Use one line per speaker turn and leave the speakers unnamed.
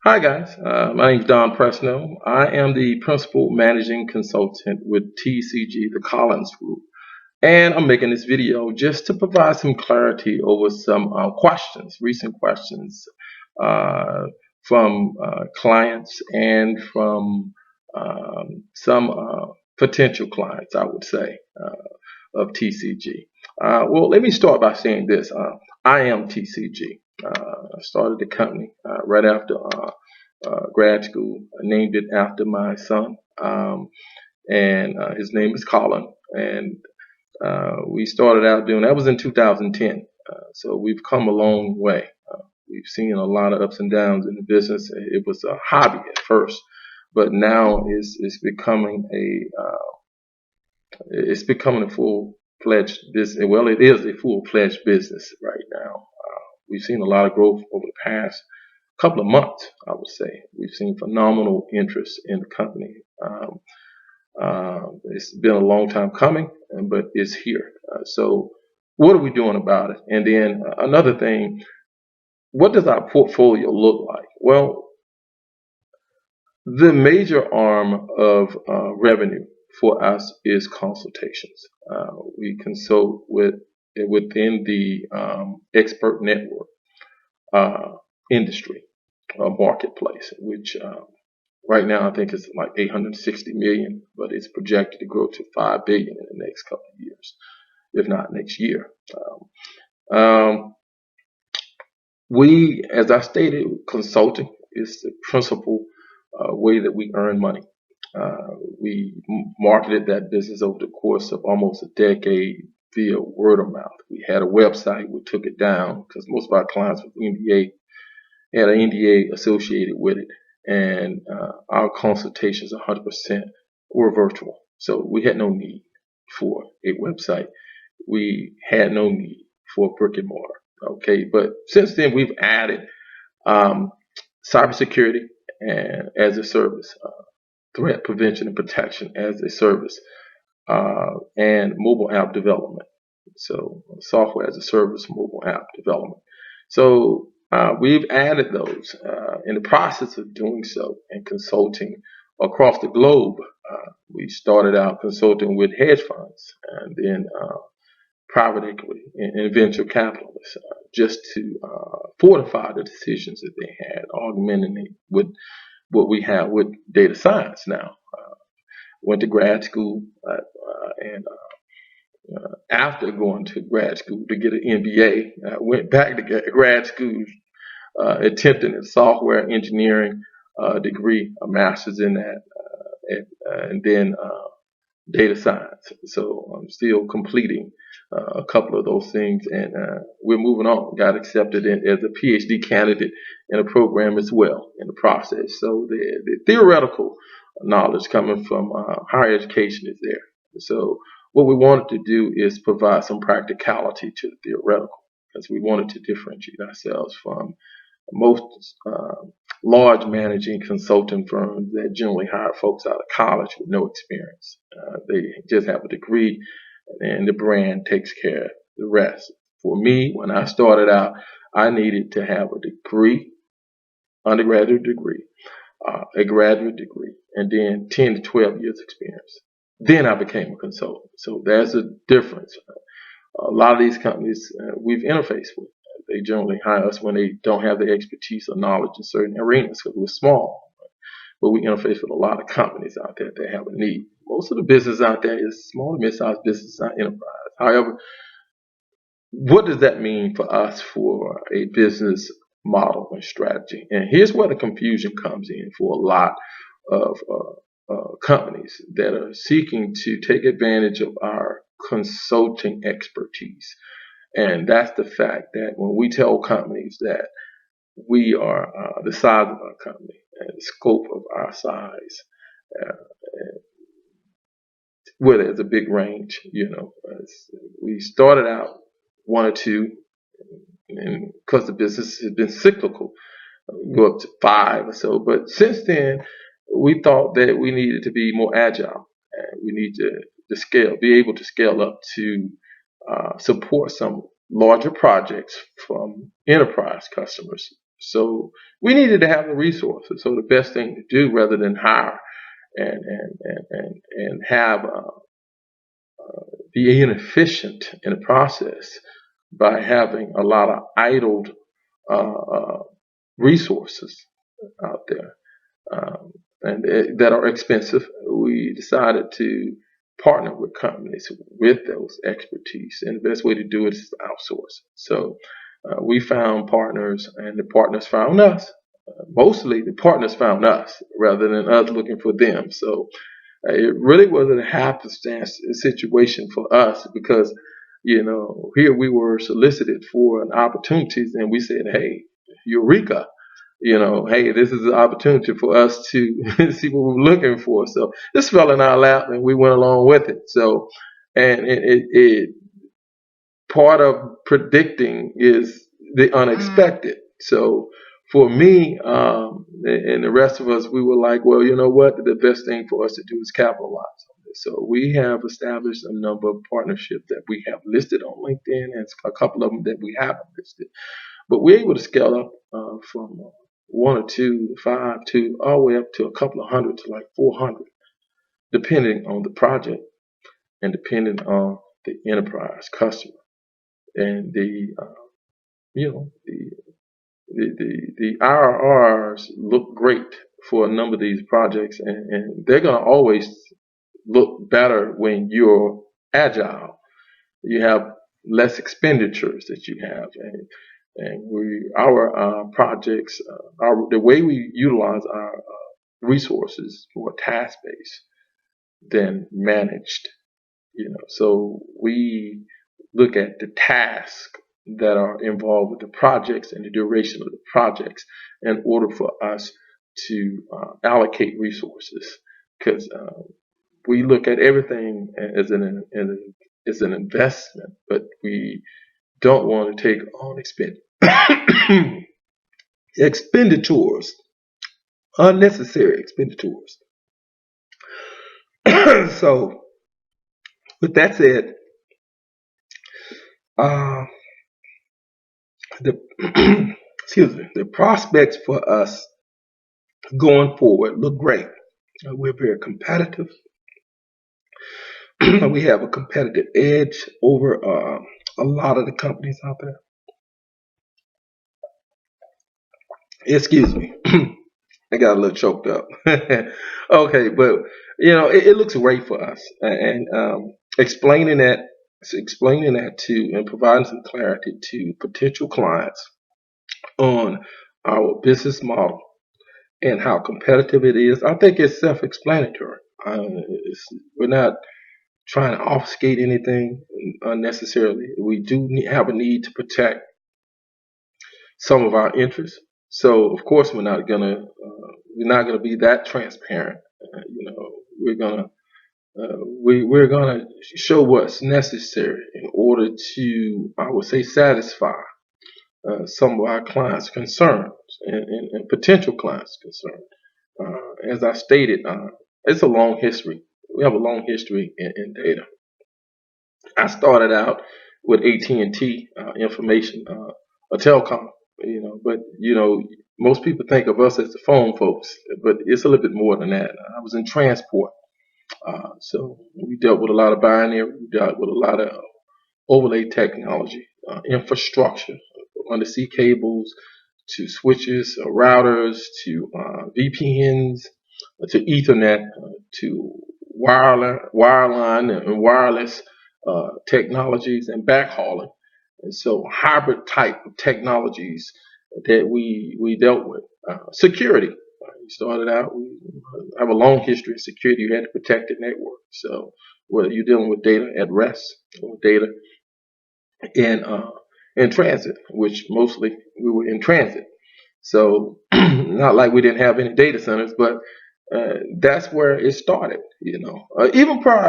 Hi guys, my name is Don Presno. I am the Principal Managing Consultant with TCG, the Collins Group. And I'm making this video just to provide some clarity over some recent questions uh, from clients and from some potential clients, I would say, of TCG. Well, let me start by saying this. I am TCG. I started the company right after grad school. I named it after my son, and his name is Colin. And we started out doing that was in 2010. So we've come a long way. We've seen a lot of ups and downs in the business. It was a hobby at first, but now it's becoming a full-fledged business. Well, it is a full-fledged business right now. We've seen a lot of growth over the past couple of months, I would say. We've seen phenomenal interest in the company. It's been a long time coming, but it's here. So what are we doing about it? And then another thing, what does our portfolio look like? Well, the major arm of revenue for us is consultations. We consult within the expert network industry marketplace, which right now I think it's like 860 million, but it's projected to grow to 5 billion in the next couple of years, if not next year. We, as I stated, consulting is the principal way that we earn money. We marketed that business over the course of almost a decade via word of mouth. We had a website, we took it down because most of our clients with NDA had an NDA associated with it, and our consultations 100% were virtual. So we had no need for a website. We had no need for brick and mortar. Okay, but since then we've added cybersecurity and as a service, threat prevention and protection as a service, and mobile app development. So software as a service, mobile app development. So we've added those in the process of doing so and consulting across the globe. We started out consulting with hedge funds and then private equity and venture capitalists just to fortify the decisions that they had, augmenting it with what we have with data science now. Went to grad school and after going to grad school to get an MBA, I went back to grad school attempting a software engineering degree, a master's in that, and then data science. So I'm still completing a couple of those things, and we're moving on. Got accepted as a PhD candidate in a program as well in the process. So the theoretical knowledge coming from higher education is there. So what we wanted to do is provide some practicality to the theoretical, because we wanted to differentiate ourselves from most large managing consulting firms that generally hire folks out of college with no experience. They just have a degree, and the brand takes care of the rest. For me, when I started out, I needed to have a degree, undergraduate degree, a graduate degree, and then 10 to 12 years experience. Then I became a consultant. So there's a difference. A lot of these companies we've interfaced with, they generally hire us when they don't have the expertise or knowledge in certain arenas because we're small. But we interface with a lot of companies out there that have a need. Most of the business out there is small to mid-sized business, not enterprise. However, what does that mean for us for a business model and strategy? And here's where the confusion comes in for a lot of companies that are seeking to take advantage of our consulting expertise. And that's the fact that when we tell companies that we are the size of our company and the scope of our size, where there's a big range, we started out one or two, and because the business has been cyclical, go up to 5 or so. But since then, we thought that we needed to be more agile, and we need to scale, be able to scale up to support some larger projects from enterprise customers So we needed to have the resources. So the best thing to do, rather than hire and have be inefficient in the process by having a lot of idled resources out there, that are expensive, we decided to partner with companies with those expertise, and the best way to do it is to outsource. So we found partners, and the partners found us. Mostly, the partners found us rather than us looking for them. So it really wasn't a happenstance situation for us, because here we were solicited for an opportunities, and we said, "Hey, Eureka! Hey, this is an opportunity for us to see what we're looking for." So this fell in our lap, and we went along with it. So, and it part of predicting is the unexpected. So for me, and the rest of us, we were like, well, you know what? The best thing for us to do is capitalize on this. So we have established a number of partnerships that we have listed on LinkedIn, and a couple of them that we haven't listed. But we're able to scale up from one or two, five, to all the way up to a couple of hundred to like 400, depending on the project and depending on the enterprise customer. And the the IRRs look great for a number of these projects, and they're going to always look better when you're agile. You have less expenditures that you have, and our projects, the way we utilize our resources more task based than managed. So we look at the tasks that are involved with the projects and the duration of the projects in order for us to allocate resources, because we look at everything as an investment, but we don't want to take on expenditures, unnecessary expenditures. So with that said, the the prospects for us going forward look great. We're very competitive. We have a competitive edge over a lot of the companies out there. Excuse me. I got a little choked up. Okay, but it looks great for us, and explaining that to, and providing some clarity to potential clients on our business model and how competitive it is. I think it's self-explanatory. We're not trying to obfuscate anything unnecessarily. We do have a need to protect some of our interests. So of course we're not gonna be that transparent. We're gonna show what's necessary in order to, I would say, satisfy some of our clients' concerns and potential clients' concerns. As I stated, it's a long history. We have a long history in data. I started out with AT&T information, a telecom, but most people think of us as the phone folks, but it's a little bit more than that. I was in transport, so we dealt with a lot of binary, we dealt with a lot of overlay technology, infrastructure, undersea cables, to switches, routers, to VPNs, to Ethernet, to wireline and wireless technologies, and backhauling. And so hybrid type of technologies that we dealt with. Security. We started out, we have a long history of security. You had to protect the network. So whether you're dealing with data at rest or data in transit, which mostly we were in transit. So not like we didn't have any data centers, but that's where it started. Even prior